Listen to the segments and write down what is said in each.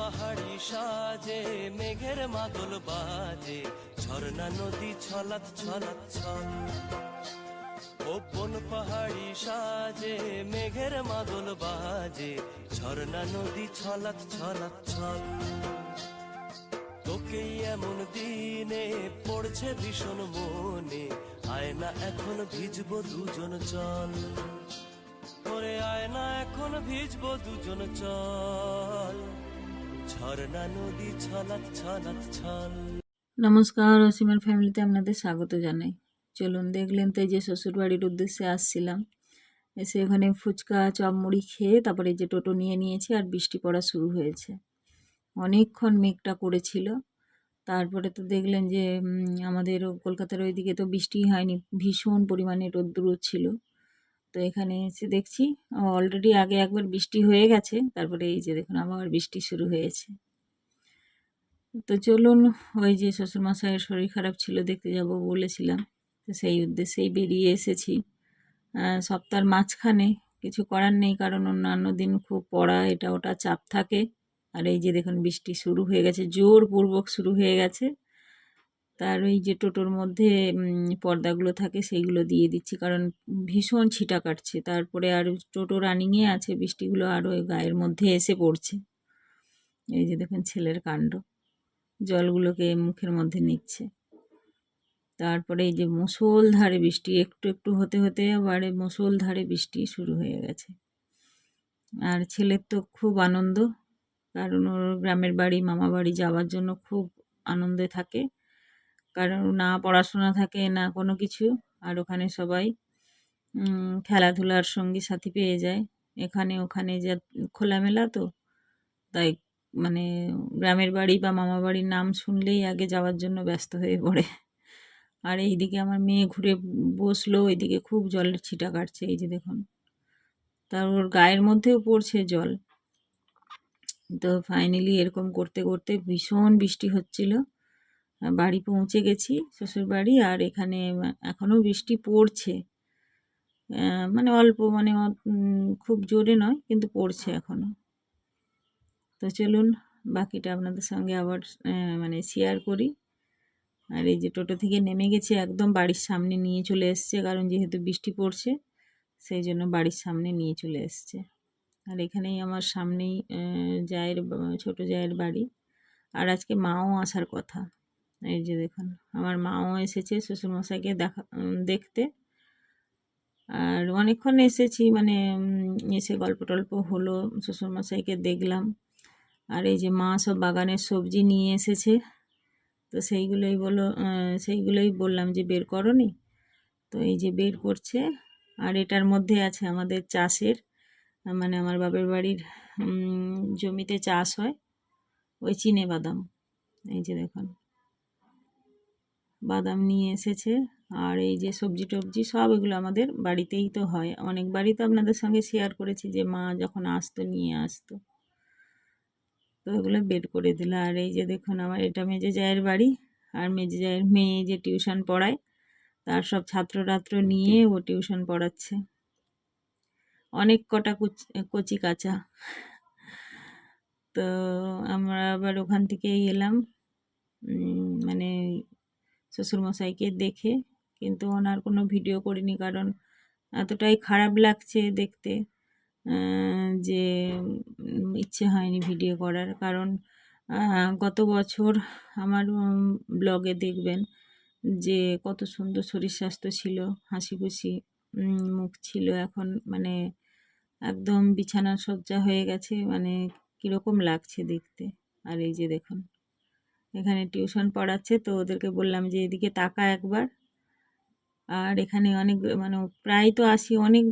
পাহাড়ি সাজে মেঘের মাদল বাজে, ঝর্ণা নদী ছলাৎ ছলাৎ ছল। ও বন পাহাড়ি সাজে মেঘের মাদল বাজে, ঝর্ণা নদী ছলাৎ ছলাৎ ছল। তোকেই এমন দিনে পড়ছে ভীষণ মনে, আয়না এখন ভিজবো দুজন চল। ওরে আয়না এখন ভিজবো দুজন চল, ঝর্ণা নদী ছলাৎ ছলাৎ ছল। নমস্কার, অসীমার ফ্যামিলিতে আপনাদের স্বাগত জানাই। চলুন, দেখলেন তো এই যে শ্বশুরবাড়ির উদ্দেশ্যে আসছিলাম, এসে এখানে ফুচকা চপ মুড়ি খেয়ে তারপরে এই যে টোটো নিয়ে নিয়েছি আর বৃষ্টি পড়া শুরু হয়েছে। অনেকক্ষণ মেঘটা করেছিল, তারপরে তো দেখলেন যে আমাদের কলকাতার ওইদিকে তো বৃষ্টিই হয়নি, ভীষণ পরিমাণে রোদ্দুর ছিল। তো এখানে এসে দেখছি অলরেডি আগে একবার বৃষ্টি হয়ে গেছে, তারপরে এই যে দেখুন আবার বৃষ্টি শুরু হয়েছে। তো চলুন, ওই যে শ্বশুরমশাইয়ের শরীর খারাপ ছিল, দেখতে যাব বলেছিলাম, তো সেই উদ্দেশ্যেই বেরিয়ে এসেছি। সপ্তাহের মাঝখানে কিছু করার নেই, কারণ অন্যান্য দিন খুব পড়া এটা ওটা চাপ থাকে। আর এই যে দেখুন বৃষ্টি শুরু হয়ে গেছে, জোরপূর্বক শুরু হয়ে গেছে। তার ওই যে টোটোর মধ্যে পর্দাগুলো থাকে সেইগুলো দিয়ে দিচ্ছি, কারণ ভীষণ ছিটা কাটছে। তারপরে আর টোটো রানিংয়ে আছে, বৃষ্টিগুলো আরও গায়ের মধ্যে এসে পড়ছে। এই যে দেখুন ছেলের কাণ্ড, জলগুলোকে মুখের মধ্যে নিচ্ছে। তারপরে এই যে মুষলধারে বৃষ্টি, একটু একটু হতে হতে আবারে মুষলধারে বৃষ্টি শুরু হয়ে গেছে। আর ছেলের তো খুব আনন্দ, কারণ ওর গ্রামের বাড়ি মামা বাড়ি যাওয়ার জন্য খুব আনন্দে থাকে, কারণ না পড়াশোনা থাকে না কোনো কিছু। আর ওখানে সবাই খেলাধুলার সঙ্গী সাথী পেয়ে যায়। এখানে ওখানে যা খোলামেলা, তো তাই মানে গ্রামের বাড়ি বা মামা বাড়ির নাম শুনলেই আগে যাওয়ার জন্য ব্যস্ত হয়ে পড়ে। আর এইদিকে আমার মেয়ে ঘুরে বসলো, ওইদিকে খুব জলের ছিটা কাটছে, এই যে দেখুন, তার ওর গায়ের মধ্যেও পড়ছে জল। তো ফাইনালি এরকম করতে করতে ভীষণ বৃষ্টি হচ্ছিল, বাড়ি পৌঁছে গেছি শ্বশুর বাড়ি। আর এখানে এখনও বৃষ্টি পড়ছে, মানে অল্প, মানে খুব জোরে নয়, কিন্তু পড়ছে এখনও। তো চলুন বাকিটা আপনাদের সঙ্গে আবার মানে শেয়ার করি। আর এই যে টোটো থেকে নেমে গেছে, একদম বাড়ির সামনে নিয়ে চলে এসছে, কারণ যেহেতু বৃষ্টি পড়ছে সেই জন্য বাড়ির সামনে নিয়ে চলে এসছে। আর এখানেই আমার সামনেই ছোট জায়ের বাড়ি। আর আজকে মাও আসার কথা। এই যে দেখুন আমার মাও এসেছে শ্বশুরমশাইকে দেখতে। আর অনেকক্ষণ এসেছি, মানে এসে গল্প টল্প হলো, শ্বশুরমশাইকে দেখলাম। আর এই যে মা সব বাগানের সবজি নিয়ে এসেছে, তো সেইগুলোই বললাম যে বের করনি, তো এই যে বের করছে। আর এটার মধ্যে আছে আমাদের চাষের, মানে আমার বাপের বাড়ির জমিতে চাষ হয় ওই চিনে বাদাম। এই যে দেখুন বাদাম নিয়ে এসেছে। আর এই যে সবজি টবজি সব এগুলো আমাদের বাড়িতেই তো হয়, অনেক বাড়ি তো আপনাদের সঙ্গে শেয়ার করেছি যে মা যখন আসতো নিয়ে আসতো, তো ওগুলো বের করে দিল। আর এই যে দেখুন আমার এটা মেজে জায়ের বাড়ি, আর মেজে জায়ের মেয়ে যে টিউশন পড়ায় তার সব ছাত্ররাত্র নিয়ে ও টিউশন পড়াচ্ছে, অনেক কটা কচি কাঁচা। তো আমরা আবার ওখান থেকেই এলাম, মানে শ্বশুরমশাইকে দেখে, কিন্তু ওনার কোনো ভিডিও করিনি, কারণ এতটাই খারাপ লাগছে দেখতে যে ইচ্ছে হয়নি ভিডিও করার। কারণ গত বছর আমার ব্লগে দেখবেন যে কত সুন্দর শরীর স্বাস্থ্য ছিল, হাসি খুশি মুখ ছিল, এখন মানে একদম বিছানা সজ্জা হয়ে গেছে, মানে কীরকম লাগছে দেখতে। আর এই যে দেখুন এখানে টিউশন পড়াচ্ছে, তো ওদেরকে বললাম যে এদিকে তাকা একবার। আর এখানে অনেক, মানে প্রায় তো আসি, অনেক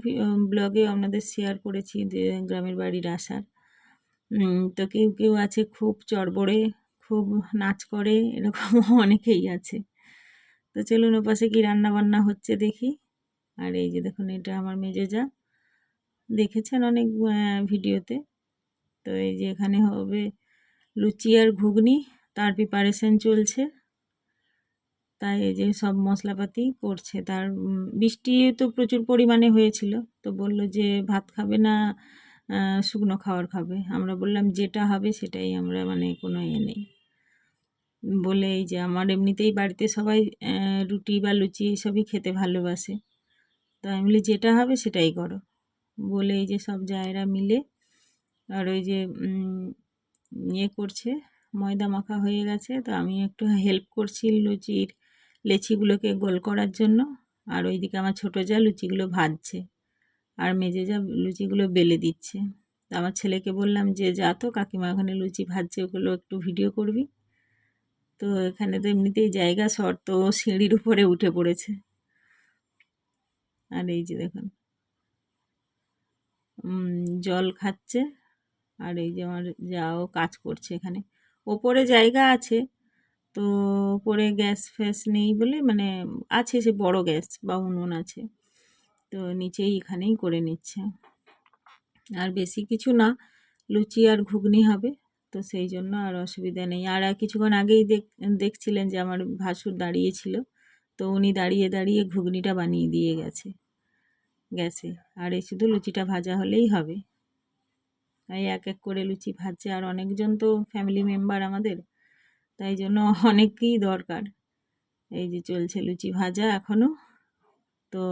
ব্লগে আপনাদের শেয়ার করেছি যে গ্রামের বাড়ির আসার। তো কেউ কেউ আছে খুব চড়বড়ে, খুব নাচ করে, এরকম অনেকেই আছে। তো চলুন ওপাশে কি রান্না বান্না হচ্ছে দেখি। আর এই যে দেখুন এটা আমার মেজো জা, দেখেছেন অনেক ভিডিওতে। তো এই যে এখানে হবে লুচি আর ঘুগনি, তার প্রিপারেশন চলছে। তাই এই যে সব মশলাপাতি করছে। তার বৃষ্টি তো প্রচুর পরিমাণে হয়েছিল, তো বলল যে ভাত খাবে না শুকনো খাবার খাবে। আমরা বললাম যেটা হবে সেটাই, আমরা মানে কোনো নেই বলে। এই যে আমার এমনিতেই বাড়িতে সবাই রুটি বা লুচি এইসবই খেতে ভালোবাসে, তো আমি বলি যেটা হবে সেটাই করো বলে। এই যে সব জায়েরা মিলে আর ওই যে ইয়ে করছে, ময়দা মাখা হয়ে গেছে, তো আমি একটু হেল্প করছি লেচিগুলোকে গোল করার জন্য। আর ওইদিকে আমার ছোটো যা লুচিগুলো ভাজছে আর মেজে যা লুচিগুলো বেলে দিচ্ছে। তো আমার ছেলেকে বললাম যে যা তো কাকিমা ওখানে লুচি ভাজছে, ওগুলো একটু ভিডিও করবি। তো এখানে তো এমনিতেই জায়গা শর্ট, তো ও সিঁড়ির উপরে উঠে পড়েছে। আর এই যে দেখুন জল খাচ্ছে। আর এই যে আমার যাও কাজ করছে এখানে। ওপরে জায়গা আছে, তো ওপরে গ্যাস ফ্যাস নেই বলে, মানে আছে সে বড় গ্যাস বা উনুন আছে, তো নিচেই এখানেই করে নিচ্ছে। আর বেশি কিছু না, লুচি আর ঘুগনি হবে, তো সেই জন্য আর অসুবিধা নেই। আর কিছুক্ষণ আগেই দেখছিলেন যে আমার ভাসুর দাঁড়িয়েছিল, তো উনি দাঁড়িয়ে দাঁড়িয়ে ঘুগনিটা বানিয়ে দিয়ে গেছে গ্যাসে। আর এই শুধু লুচিটা ভাজা হলেই হবে। তাই এক এক করে লুচি ভাজছে, আর অনেকজন তো ফ্যামিলি মেম্বার আমাদের, তাই জন্য অনেকই দরকার। এই যে চলছে লুচি ভাজা এখনও। তো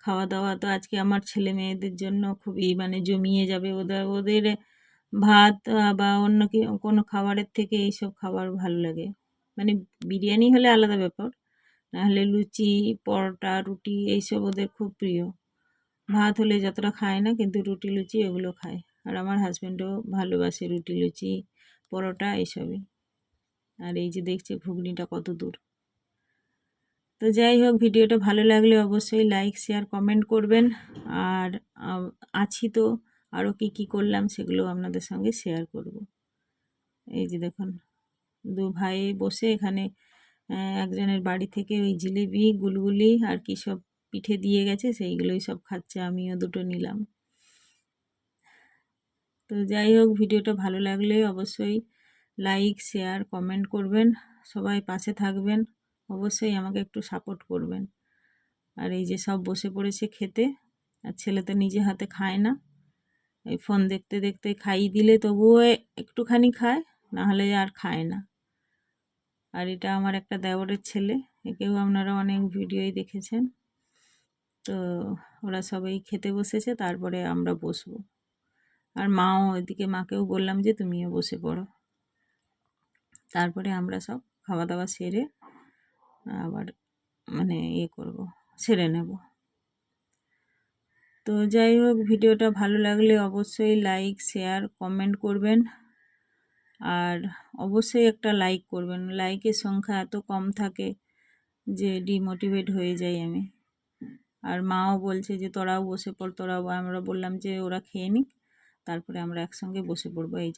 খাওয়া দাওয়া তো আজকে আমার ছেলে মেয়েদের জন্য খুবই মানে জমিয়ে যাবে। ওদের ভাত বা অন্য কোনো খাবারের থেকে এইসব খাবার ভালো লাগে। মানে বিরিয়ানি হলে আলাদা ব্যাপার, নাহলে লুচি পরোটা রুটি এইসব ওদের খুব প্রিয়। ভাত হলে যতটা খায় না, কিন্তু রুটি লুচি এগুলো খায়। আর আমার হাজব্যান্ডও ভালোবাসে রুটি লুচি পরোটা এইসবই। আর এই যে দেখছে ঘুগনিটা কত দূর। তো যাই হোক, ভিডিওটা ভালো লাগলে অবশ্যই লাইক শেয়ার কমেন্ট করবেন। আর আছি তো, আরও কি করলাম সেগুলো আপনাদের সঙ্গে শেয়ার করব। এই যে দেখুন দু ভাই বসে এখানে একজনের বাড়ি থেকে ওই জিলিপি গুলগুলি আর কি সব পিঠে দিয়ে গেছে, সেইগুলোই সব খাচ্ছে, আমিও দুটো নিলাম। তো যাই হোক, ভিডিওটা ভালো লাগলে অবশ্যই লাইক শেয়ার কমেন্ট করবেন, সবাই পাশে থাকবেন, অবশ্যই আমাকে একটু সাপোর্ট করবেন। আর এই যে সব বসে পড়েছে খেতে, আর ছেলে তো নিজে হাতে খায় না, এই ফোন দেখতে দেখতে খাইয়ে দিলে তবুও একটুখানি খায়, নাহলে আর খায় না। আর এটা আমার একটা দেওরের ছেলে, একেও আপনারা অনেক ভিডিওই দেখেছেন। তো ওরা সবাই খেতে বসেছে, তারপরে আমরা বসবো। আর মাও এদিকে, মাকেও বললাম যে তুমিও বসে পড়ো, তারপরে আমরা সব খাওয়া দাওয়া সেরে আবার মানে সেরে নেব। তো যাই হোক, ভিডিওটা ভালো লাগলে অবশ্যই লাইক শেয়ার কমেন্ট করবেন। আর অবশ্যই একটা লাইক করবেন, লাইকের সংখ্যা এত কম থাকে যে ডিমোটিভেট হয়ে যাই আমি। আর মাও বলছে যে তোরাও বসে পড়, আমরা বললাম যে ওরা খেয়ে নিক, তারপরে আমরা একসঙ্গে বসে পড়বো। এই